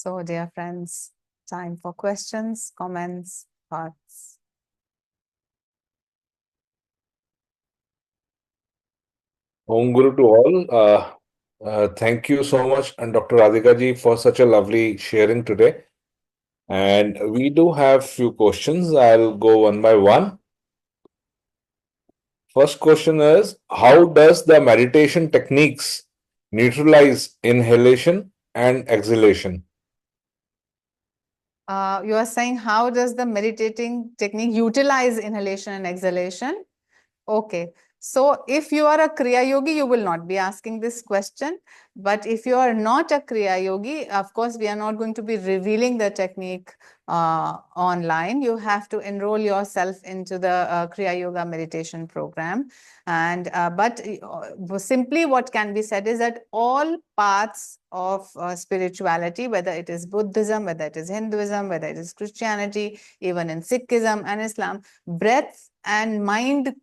So, dear friends, time for questions, comments, thoughts. Om Guru to all. Thank you so much, and Dr. Radhika ji, for such a lovely sharing today. And we do have few questions. I'll go one by one. First question is, how does the meditation techniques neutralize inhalation and exhalation? You are saying, how does the meditating technique utilize inhalation and exhalation? Okay. So if you are a Kriya Yogi, you will not be asking this question. But if you are not a Kriya Yogi, of course, we are not going to be revealing the technique online. You have to enroll yourself into the Kriya Yoga meditation program. And simply what can be said is that all paths of spirituality, whether it is Buddhism, whether it is Hinduism, whether it is Christianity, even in Sikhism and Islam, breath and mind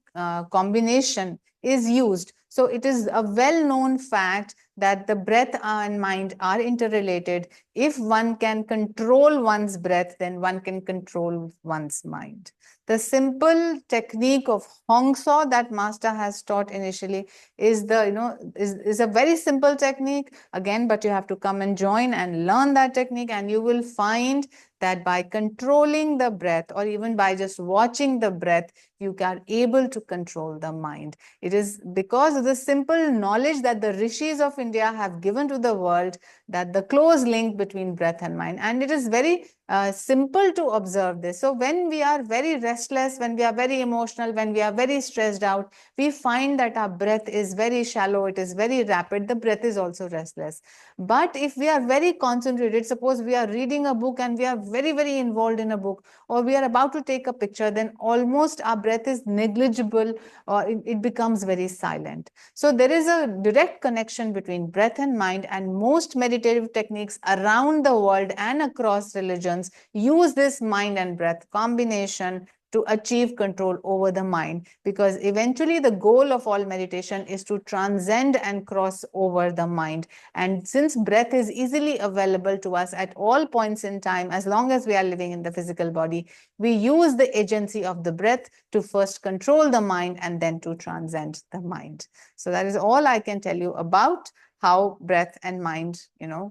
combination is used. So it is a well-known fact that the breath and mind are interrelated. If one can control one's breath, then one can control one's mind. The simple technique of Hong Sau that master has taught initially is is a very simple technique again, but you have to come and join and learn that technique, and you will find that by controlling the breath, or even by just watching the breath, you are able to control the mind. It is because of the simple knowledge that the rishis of India have given to the world, that the close link between breath and mind. And it is very simple to observe this. So when we are very restless, when we are very emotional, when we are very stressed out, we find that our breath is very shallow, it is very rapid, the breath is also restless. But if we are very concentrated, suppose we are reading a book and we are very, very involved in a book, or we are about to take a picture, then almost our breath is negligible, or it becomes very silent. So there is a direct connection between breath and mind, and most meditative techniques around the world and across religions use this mind and breath combination to achieve control over the mind, because eventually the goal of all meditation is to transcend and cross over the mind. And since breath is easily available to us at all points in time, as long as we are living in the physical body, we use the agency of the breath to first control the mind and then to transcend the mind. So that is all I can tell you about how breath and mind,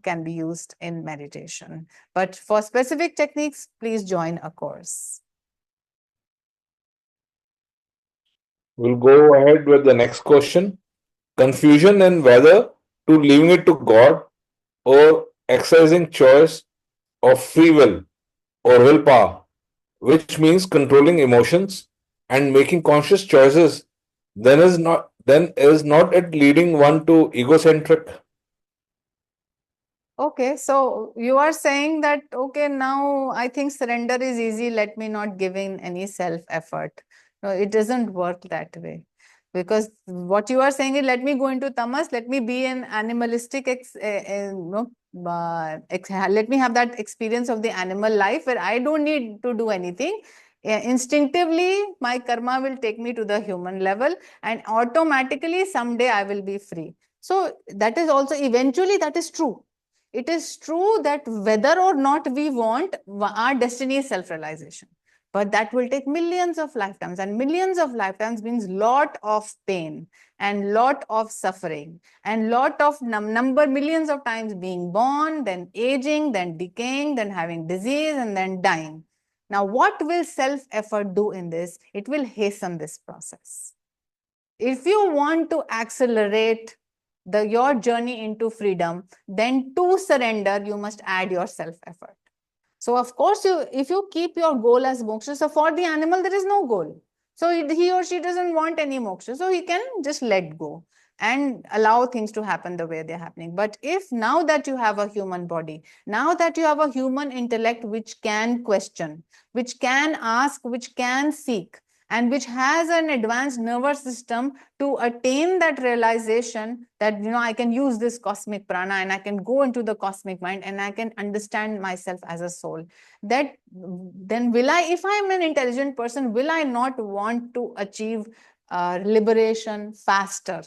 can be used in meditation. But for specific techniques, please join a course. We'll go ahead with the next question. Confusion in whether to leaving it to God or exercising choice of free will or willpower, which means controlling emotions and making conscious choices, then is not it leading one to egocentric? Okay, so you are saying that, okay, now I think surrender is easy, let me not give in any self-effort. No, it doesn't work that way. Because what you are saying is, let me go into tamas, let me be an animalistic, let me have that experience of the animal life where I don't need to do anything. Instinctively, my karma will take me to the human level, and automatically someday I will be free. So that is also, eventually that is true. It is true that whether or not we want, our destiny is self-realization. But that will take millions of lifetimes, and millions of lifetimes means lot of pain and lot of suffering and lot of number, millions of times being born, then aging, then decaying, then having disease, and then dying. Now, what will self-effort do in this? It will hasten this process. If you want to accelerate your journey into freedom, then to surrender, you must add your self-effort. So of course, if you keep your goal as moksha, so for the animal, there is no goal. So he or she doesn't want any moksha. So he can just let go and allow things to happen the way they're happening. But if now that you have a human body, now that you have a human intellect which can question, which can ask, which can seek, and which has an advanced nervous system to attain that realization that, I can use this cosmic prana and I can go into the cosmic mind and I can understand myself as a soul, that then will I, if I am an intelligent person, will I not want to achieve liberation faster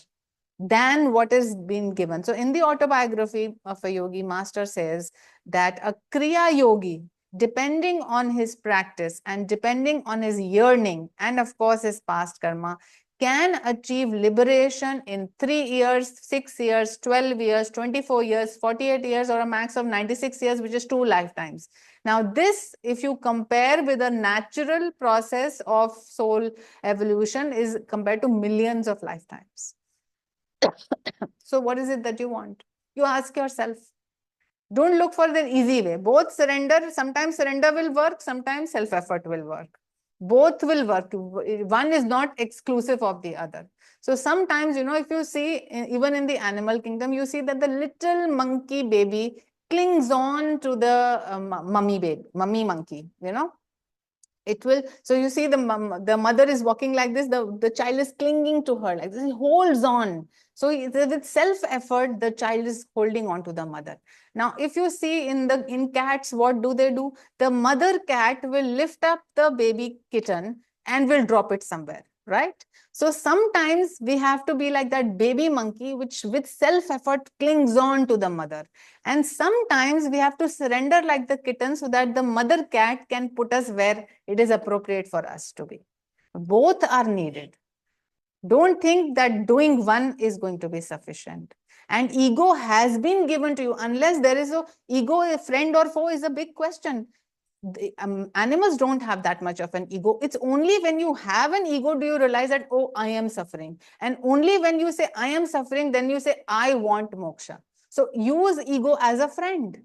than what is being given? So in the autobiography of a yogi, master says that a Kriya Yogi, depending on his practice and depending on his yearning and of course his past karma, can achieve liberation in 3 years, 6 years, 12 years, 24 years, 48 years, or a max of 96 years, which is 2 lifetimes. Now, this, if you compare with a natural process of soul evolution, is compared to millions of lifetimes. So, what is it that you want? You ask yourself. Don't look for the easy way. Both surrender, sometimes surrender will work, sometimes self-effort will work. Both will work. One is not exclusive of the other. So sometimes, if you see, even in the animal kingdom, you see that the little monkey baby clings on to the mummy monkey, it will. So you see the mother is walking like this, the child is clinging to her like this, he holds on. So with self effort the child is holding on to the mother. Now if you see in cats, what do? The mother cat will lift up the baby kitten and will drop it somewhere, right? So sometimes we have to be like that baby monkey which with self effort clings on to the mother, and sometimes we have to surrender like the kitten so that the mother cat can put us where it is appropriate for us to be. Both are needed. Don't think that doing one is going to be sufficient. And ego has been given to you. Unless there is a ego, a friend or foe is a big question. Animals don't have that much of an ego. It's only when you have an ego do you realize that, oh, I am suffering. And only when you say, I am suffering, then you say, I want moksha. So use ego as a friend.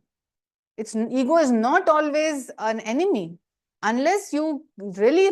Ego is not always an enemy. Unless you really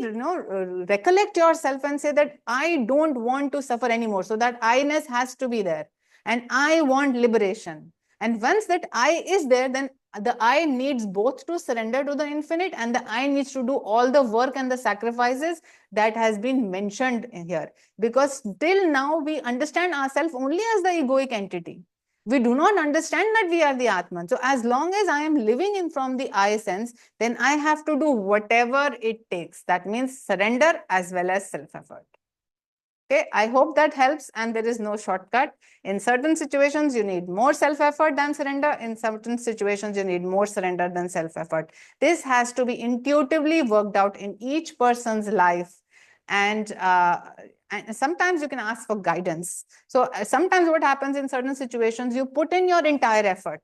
recollect yourself and say that I don't want to suffer anymore. So that I-ness has to be there. And I want liberation. And once that I is there, then the I needs both to surrender to the infinite and the I needs to do all the work and the sacrifices that has been mentioned here. Because till now we understand ourselves only as the egoic entity. We do not understand that we are the Atman. So as long as I am living in from the I sense, then I have to do whatever it takes. That means surrender as well as self-effort. Okay, I hope that helps, and there is no shortcut. In certain situations, you need more self-effort than surrender. In certain situations, you need more surrender than self-effort. This has to be intuitively worked out in each person's life. And sometimes you can ask for guidance. So sometimes what happens in certain situations, you put in your entire effort.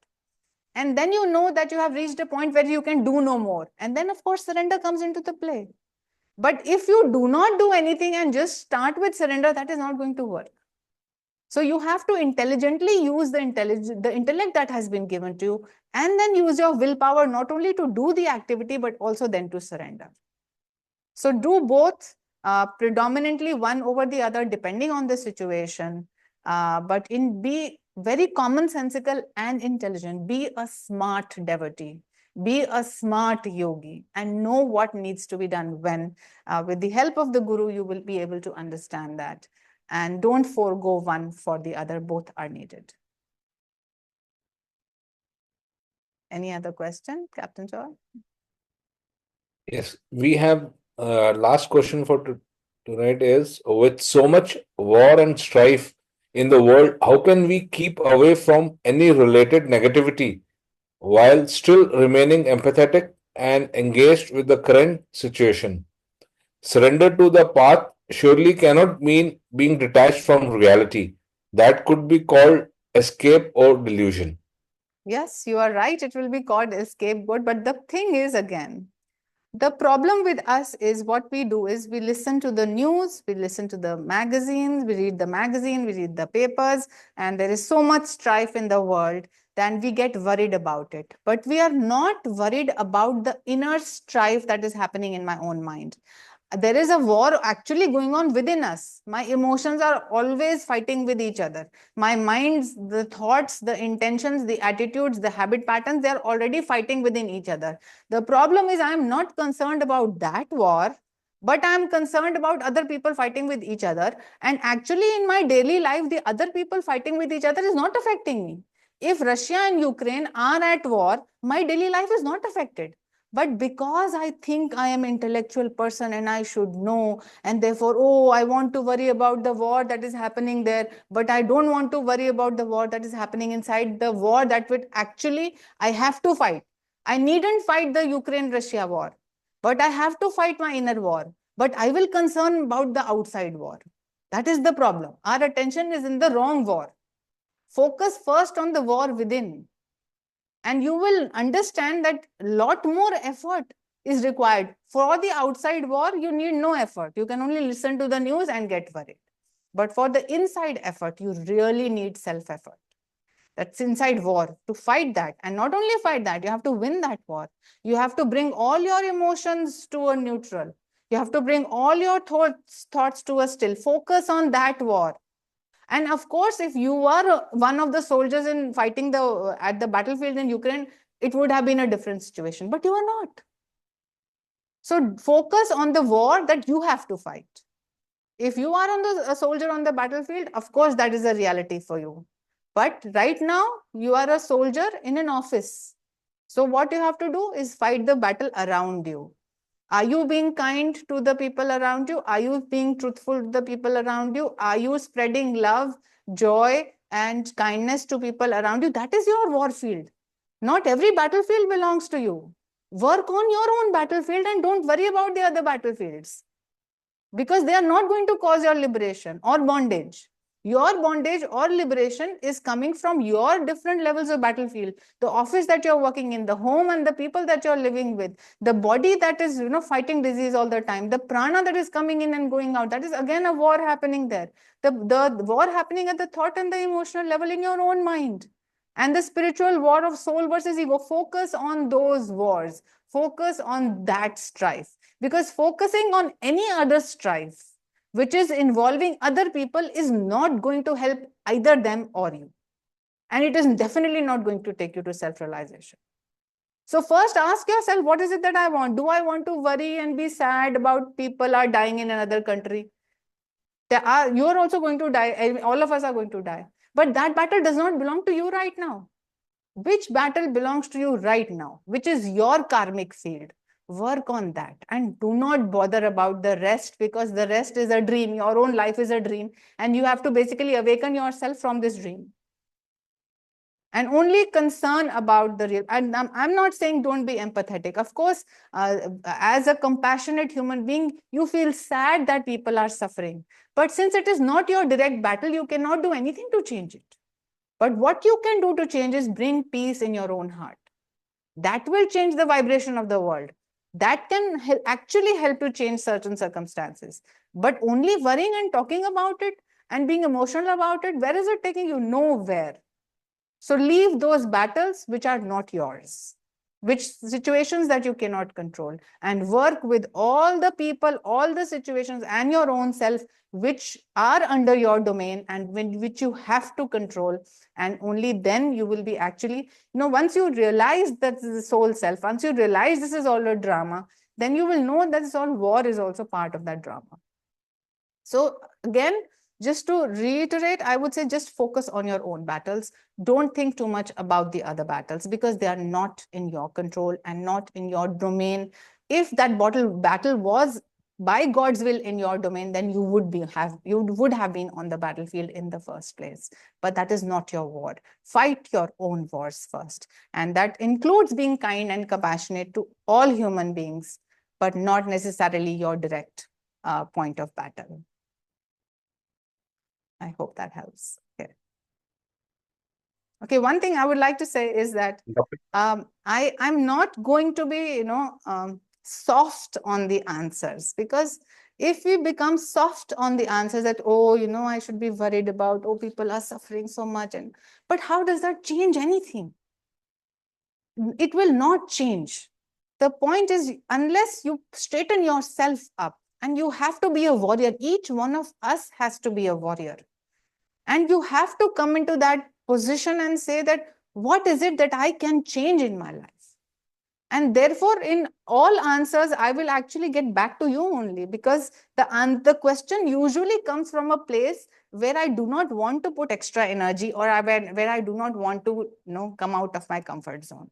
And then you know that you have reached a point where you can do no more. And then, of course, surrender comes into the play. But if you do not do anything and just start with surrender, that is not going to work. So you have to intelligently use the intellect that has been given to you, and then use your willpower not only to do the activity, but also then to surrender. So do both, predominantly one over the other, depending on the situation. But be very commonsensical and intelligent. Be a smart devotee. Be a smart yogi and know what needs to be done when. With the help of the guru, you will be able to understand that. And don't forego one for the other. Both are needed. Any other question, Captain Joy? Yes, we have last question for tonight is, with so much war and strife in the world, how can we keep away from any related negativity while still remaining empathetic and engaged with the current situation? Surrender to the path surely cannot mean being detached from reality. That could be called escape or delusion. Yes, you are right. It will be called a scapegoat. But the thing is, again, the problem with us is what we do is we listen to the news, we listen to the magazines, we read the magazine, we read the papers, and there is so much strife in the world, then we get worried about it. But we are not worried about the inner strife that is happening in my own mind. There is a war actually going on within us. My emotions are always fighting with each other. My minds, the thoughts, the intentions, the attitudes, the habit patterns, they are already fighting within each other. The problem is I am not concerned about that war, but I am concerned about other people fighting with each other. And actually in my daily life, the other people fighting with each other is not affecting me. If Russia and Ukraine are at war, my daily life is not affected. But because I think I am an intellectual person and I should know, and therefore, oh, I want to worry about the war that is happening there, but I don't want to worry about the war that is happening inside, the war that would actually I have to fight. I needn't fight the Ukraine-Russia war, but I have to fight my inner war. But I will concern about the outside war. That is the problem. Our attention is in the wrong war. Focus first on the war within, and you will understand that a lot more effort is required. For the outside war, you need no effort. You can only listen to the news and get worried. But for the inside effort, you really need self-effort. That's inside war, to fight that. And not only fight that, you have to win that war. You have to bring all your emotions to a neutral. You have to bring all your thoughts to a still. Focus on that war. And of course, if you are one of the soldiers in fighting at the battlefield in Ukraine, it would have been a different situation, but you are not. So focus on the war that you have to fight. If you are a soldier on the battlefield, of course, that is a reality for you. But right now, you are a soldier in an office. So what you have to do is fight the battle around you. Are you being kind to the people around you? Are you being truthful to the people around you? Are you spreading love, joy, and kindness to people around you? That is your war field. Not every battlefield belongs to you. Work on your own battlefield and don't worry about the other battlefields, because they are not going to cause your liberation or bondage. Your bondage or liberation is coming from your different levels of battlefield, the office that you're working in, the home and the people that you're living with, the body that is, fighting disease all the time, the prana that is coming in and going out. That is again a war happening there. The war happening at the thought and the emotional level in your own mind. And the spiritual war of soul versus ego. Focus on those wars. Focus on that strife. Because focusing on any other strife, which is involving other people, is not going to help either them or you. And it is definitely not going to take you to self-realization. So first ask yourself, what is it that I want? Do I want to worry and be sad about people are dying in another country? You are also going to die. All of us are going to die. But that battle does not belong to you right now. Which battle belongs to you right now? Which is your karmic field? Work on that and do not bother about the rest, because the rest is a dream. Your own life is a dream, and you have to basically awaken yourself from this dream. And only concern about the real. And I'm not saying don't be empathetic. Of course, as a compassionate human being, you feel sad that people are suffering. But since it is not your direct battle, you cannot do anything to change it. But what you can do to change is bring peace in your own heart. That will change the vibration of the world. That can actually help to change certain circumstances. But only worrying and talking about it and being emotional about it, where is it taking you? Nowhere. So leave those battles which are not yours, which situations that you cannot control, and work with all the people, all the situations, and your own self, which are under your domain and which you have to control. And only then you will be actually, once you realize that this is the soul self, once you realize this is all a drama, then you will know that this all war is also part of that drama. So again, just to reiterate, I would say just focus on your own battles. Don't think too much about the other battles, because they are not in your control and not in your domain. If that battle was by God's will in your domain, then you would have been on the battlefield in the first place. But that is not your war. Fight your own wars first. And that includes being kind and compassionate to all human beings, but not necessarily your direct point of battle. I hope that helps. Okay. Okay, one thing I would like to say is that I'm not going to be, soft on the answers, because if we become soft on the answers that, oh, I should be worried about, oh, people are suffering so much, but how does that change anything? It will not change. The point is, unless you straighten yourself up, and you have to be a warrior, each one of us has to be a warrior. And you have to come into that position and say that, what is it that I can change in my life? And therefore, in all answers, I will actually get back to you only, because the question usually comes from a place where I do not want to put extra energy, or where I do not want to come out of my comfort zone.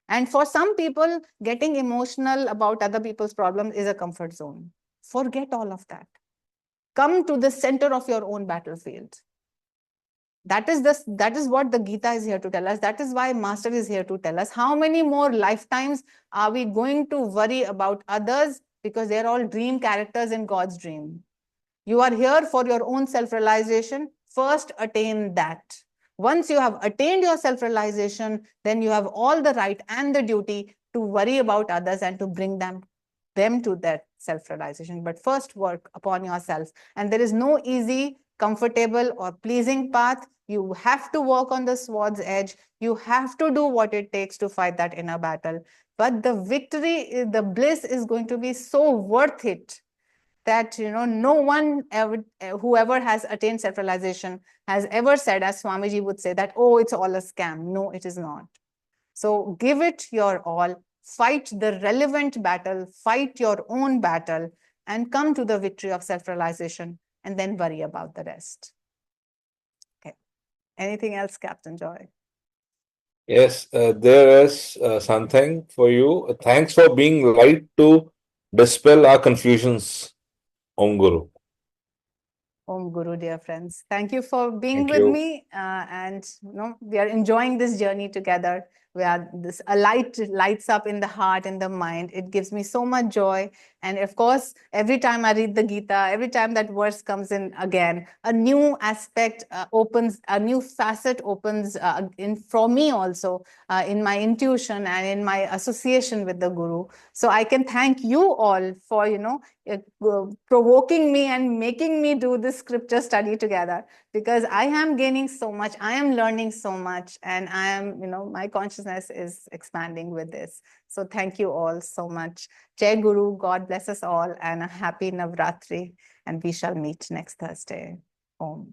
And for some people, getting emotional about other people's problems is a comfort zone. Forget all of that. Come to the center of your own battlefield. That is what the Gita is here to tell us. That is why Master is here to tell us. How many more lifetimes are we going to worry about others, because they're all dream characters in God's dream? You are here for your own self-realization. First, attain that. Once you have attained your self-realization, then you have all the right and the duty to worry about others and to bring them to that self-realization. But first, work upon yourself. And there is no easy, comfortable, or pleasing path. You have to walk on the sword's edge. You have to do what it takes to fight that inner battle. But the victory, the bliss is going to be so worth it that, no one ever, whoever has attained self-realization has ever said, as Swamiji would say, that, oh, it's all a scam. No, it is not. So give it your all, fight the relevant battle, fight your own battle, and come to the victory of self-realization, and then worry about the rest. Okay. Anything else, Captain Joy? Yes, there is something for you. Thanks for being light to dispel our confusions, Om Guru. Om Guru, dear friends. Thank you for being Thank with you. me. And we are enjoying this journey together. Where a light lights up in the heart and the mind. It gives me so much joy. And of course, every time I read the Gita, every time that verse comes in again, a new aspect opens, a new facet opens in for me also, in my intuition and in my association with the Guru. So I can thank you all for, provoking me and making me do this scripture study together, because I am gaining so much, I am learning so much, and I am, my consciousness is expanding with this. So thank you all so much. Jai Guru, God bless us all, and a happy Navratri, and we shall meet next Thursday. Om.